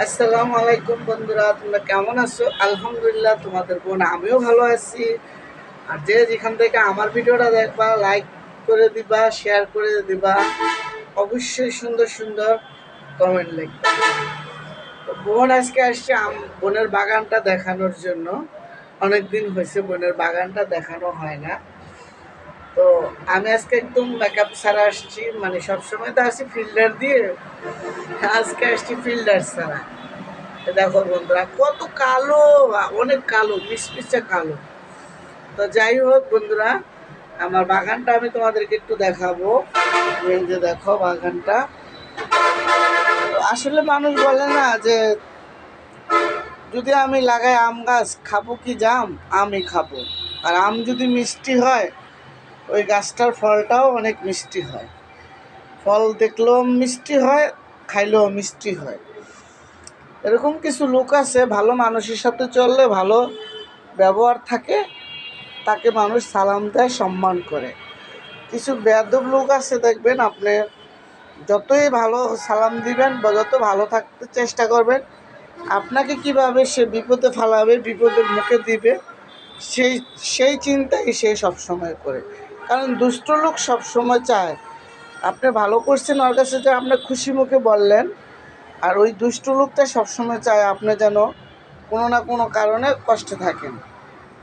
আসসালামু আলাইকুম বন্ধুরা, তোমরা কেমন আছো? আলহামদুলিল্লাহ, তোমাদের বোন আমিও ভালো আছি। আর যে যেখান থেকে আমার ভিডিওটা দেখবা, লাইক করে দিবা, শেয়ার করে দিবা, অবশ্যই সুন্দর সুন্দর কমেন্ট লিখবা। তো বোন আজকে আসছে বোনের বাগানটা দেখানোর জন্য। অনেক দিন হয়েছে বোনের বাগানটা দেখানো হয় না। তো আমি আজকে একদম মেকআপ ছাড়া আসছি, মানে সবসময় তো আসি ফিল্টার দিয়ে, আজকে আসছি ফিল্টার ছাড়া। দেখো বন্ধুরা, কত কালো, অনেক কালো, মিশমিশে কালো। তো যাই হোক বন্ধুরা, আমার বাগানটা আমি তোমাদেরকে একটু দেখাবো। এই যে দেখো বাগানটা। আসলে মানুষ বলে না যে যদি আমি লাগাই আম গাছ, খাবো কি জাম? আমি খাবো। আর আম যদি মিষ্টি হয়, ওই গাছটার ফলটাও অনেক মিষ্টি হয়। ফল দেখলেও মিষ্টি হয়, খাইলেও মিষ্টি হয়। এরকম কিছু লোক আছে, ভালো মানুষের সাথে চললে ভালো ব্যবহার থাকে, তাকে মানুষ সালাম দেয়, সম্মান করে। কিছু বেয়াদব লোক আছে, দেখবেন আপনি যতই ভালো সালাম দিবেন বা যত ভালো থাকতে চেষ্টা করবেন, আপনাকে কিভাবে সে বিপদে ফেলাবে, বিপদের মুখে দিবে, সেই সেই চিন্তাই সে সবসময় করে। কারণ দুষ্ট লোক সবসময় চায় আপনি ভালো করছেন, ওর কাছে যে আপনার খুশি মুখে বললেন। আর ওই দুষ্ট লোকটা সবসময় চায় আপনি যেন কোনো না কোনো কারণে কষ্টে থাকেন।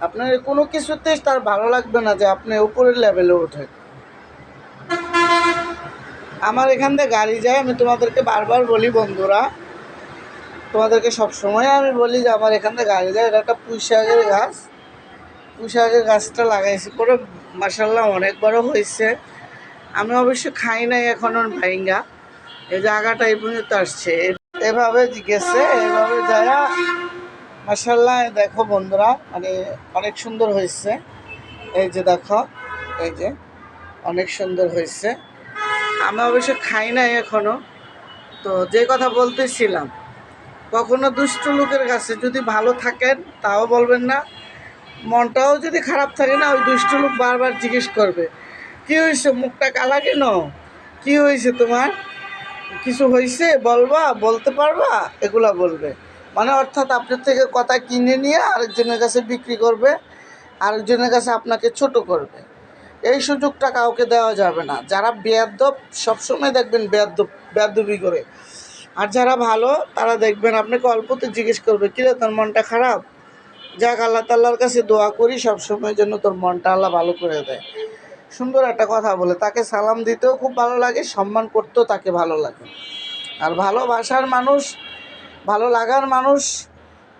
আপনার কোনো কিছুতেই তার ভালো লাগবে না যে আপনি উপরের লেভেলে ওঠেন। আমার এখান থেকে গাড়ি যায়, আমি তোমাদেরকে বারবার বলি বন্ধুরা, তোমাদেরকে সবসময় আমি বলি যে আমার এখান থেকে গাড়ি যায়। এটা একটা পুঁই শাকের গাছ। পুঁই শাকের গাছটা লাগাইছি পরে, মাশাআল্লাহ অনেক বড় হয়েছে। আমি অবশ্য খাই নাই এখনো ভাইঙ্গা, এই জায়গাটা এই পর্যন্ত আসছে, এভাবে গেছে, এভাবে যায়। মাশাআল্লাহ দেখো বন্ধুরা, মানে অনেক সুন্দর হয়েছে। এই যে দেখো, এই যে অনেক সুন্দর হয়েছে। আমি অবশ্য খাই নাই এখনো। তো যে কথা বলতেছিলাম, কখনো দুষ্ট লোকের কাছে যদি ভালো থাকেন তাও বলবেন না, মনটাও যদি খারাপ থাকে না, ওই দুষ্ট লোক বারবার জিজ্ঞেস করবে, কি হয়েছে, মুখটা কালা কেন, কি হয়েছে তোমার, কিছু হয়েছে বলবা, বলতে পারবা, এগুলা বলবে। মানে অর্থাৎ আপনার থেকে কথা কিনে নিয়ে আরেকজনের কাছে বিক্রি করবে, আরেকজনের কাছে আপনাকে ছোট করবে। এই সুযোগটা কাউকে দেওয়া যাবে না। যারা বেয়াদ্দপ, সবসময় দেখবেন বেয়াদ্দবি করে। আর যারা ভালো, তারা দেখবেন আপনাকে অল্পতে জিজ্ঞেস করবে, কিরে তোর মনটা খারাপ, যাক আল্লাহ তাল্লার কাছে দোয়া করি সবসময় যেন তোর মনটা আল্লাহ ভালো করে দেয়। সুন্দর একটা কথা বলে, তাকে সালাম দিতেও খুব ভালো লাগে, সম্মান করতেও তাকে ভালো লাগে। আর ভালোবাসার মানুষ, ভালো লাগার মানুষ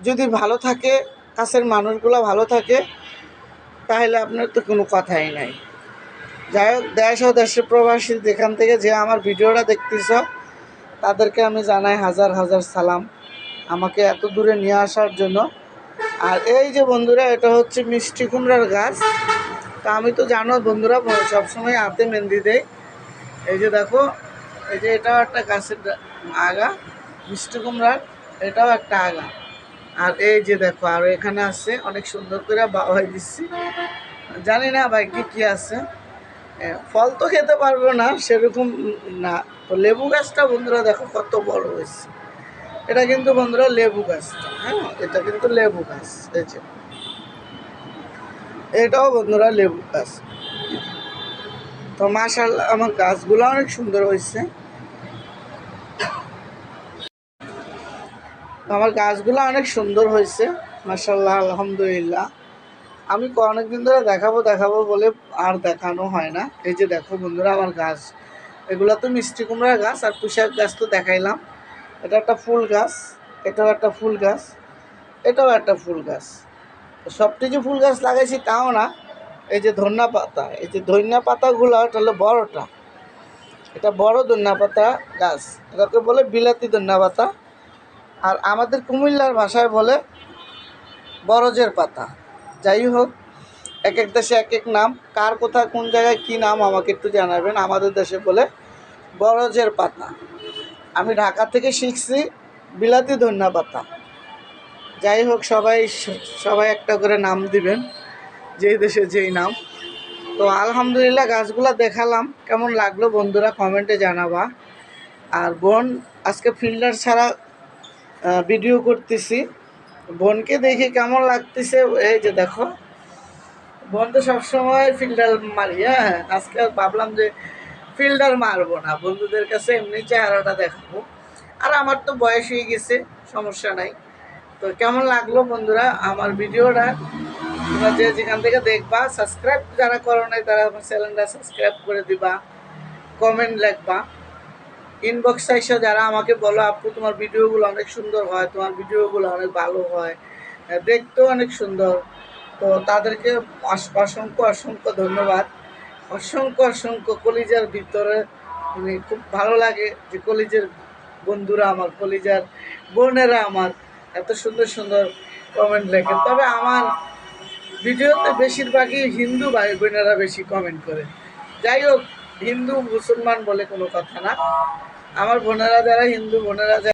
যদি ভালো থাকে, কাছের মানুষগুলো ভালো থাকে, তাহলে আপনার তো কোনো কথাই নাই। যাই হোক, দেশ ও দেশের প্রবাসী যেখান থেকে যে আমার ভিডিওটা দেখতেছ, তাদেরকে আমি জানাই হাজার হাজার সালাম আমাকে এত দূরে নিয়ে আসার জন্য। আর এই যে বন্ধুরা, এটা হচ্ছে মিষ্টি কুমড়ার গাছ। তা আমি তো জানো বন্ধুরা, সবসময় হাতে মেহেন্দি দেয়। এই যে দেখো, এই যে এটাও একটা গাছের আগা, মিষ্টি কুমড়ার এটাও একটা আগা। আর এই যে দেখো, আর এখানে আছে, অনেক সুন্দর করে বাওয়াই দিচ্ছি। জানি না ভাই কি কি আছে। ফল তো খেতে পারবো না সেরকম না। তো লেবু গাছটা বন্ধুরা দেখো কত বড় হয়েছে। এটা কিন্তু বন্ধুরা লেবু গাছটা, হ্যাঁ, এটা কিন্তু লেবু গাছ। এই যে এটাও বন্ধুরা লেবু গাছ। তো মাশাআল্লাহ আমার গাছগুলো অনেক সুন্দর হয়েছে। আমার গাছগুলো অনেক সুন্দর হয়েছে, মাশাআল্লাহ, আলহামদুলিল্লাহ। আমি অনেক দিন ধরে দেখাবো দেখাবো বলে আর দেখানো হয় না। এই যে দেখো বন্ধুরা আমার গাছ, এগুলো তো মিষ্টি কুমড়ার গাছ। আর পুঁইশাক গাছ তো দেখাইলাম, এটা একটা ফুল গাছ, এটাও একটা ফুল গাছ, এটাও একটা ফুল গাছ। সবটি যে ফুল গাছ লাগাইছি তাও না। এই যে ধনিয়া পাতা, এই যে ধনিয়া পাতাগুলো, এটা হলো বড়টা, এটা বড় ধনিয়া পাতা গাছ, এটাকে বলে বিলাতি ধনিয়া পাতা। আর আমাদের কুমিল্লার ভাষায় বলে বরজের পাতা। যাই হোক, এক এক দেশে এক এক নাম, কার কোথায় কোন জায়গায় কী নাম আমাকে একটু জানাবেন। আমাদের দেশে বলে বরজের পাতা। আমি ঢাকা থেকে শিখছি বিলাতি ধনিয়া পাতা। যাই হোক, সবাই সবাই একটা করে নাম দিবেন, যেই দেশে যেই নাম। তো আলহামদুলিল্লাহ, গাছগুলো দেখালাম, কেমন লাগলো বন্ধুরা কমেন্টে জানাবা। আর বোন আজকে ফিল্টার ছাড়া ভিডিও করতেছি। বোনকে দেখে কেমন লাগতেছে, এই যে দেখো, বোন তো সবসময় ফিল্ডার মারি। হ্যাঁ, আজকে ভাবলাম যে ফিল্ডার মারবো না, বন্ধুদের কাছে এমনি চেহারাটা দেখাবো। আর আমার তো বয়স হয়ে গেছে, সমস্যা নাই। তো কেমন লাগলো বন্ধুরা আমার ভিডিওটা? তোমরা যে যেখান থেকে দেখবা, সাবস্ক্রাইব যারা করো নাই তারা আমার চ্যানেলটা সাবস্ক্রাইব করে দিবা, কমেন্ট লিখবা, ইনবক্স এসে যারা আমাকে বলো আপু তোমার ভিডিওগুলো অনেক সুন্দর হয়, তোমার ভিডিওগুলো অনেক ভালো হয়, দেখতেও অনেক সুন্দর। তো তাদেরকে অসংখ্য অসংখ্য ধন্যবাদ। অসংখ্য অসংখ্য কলিজার ভিতরে মানে খুব ভালো লাগে যে কলিজের বন্ধুরা আমার, কলিজার বোনেরা আমার এত সুন্দর সুন্দর কমেন্ট লেখেন। তবে আমার ভিডিওতে বেশিরভাগই হিন্দু ভাই বোনেরা বেশি কমেন্ট করে। যাই হোক, হিন্দু মুসলমান বলে কোনো কথা না, আমার বোনেরা যারা, হিন্দু বোনেরা যারা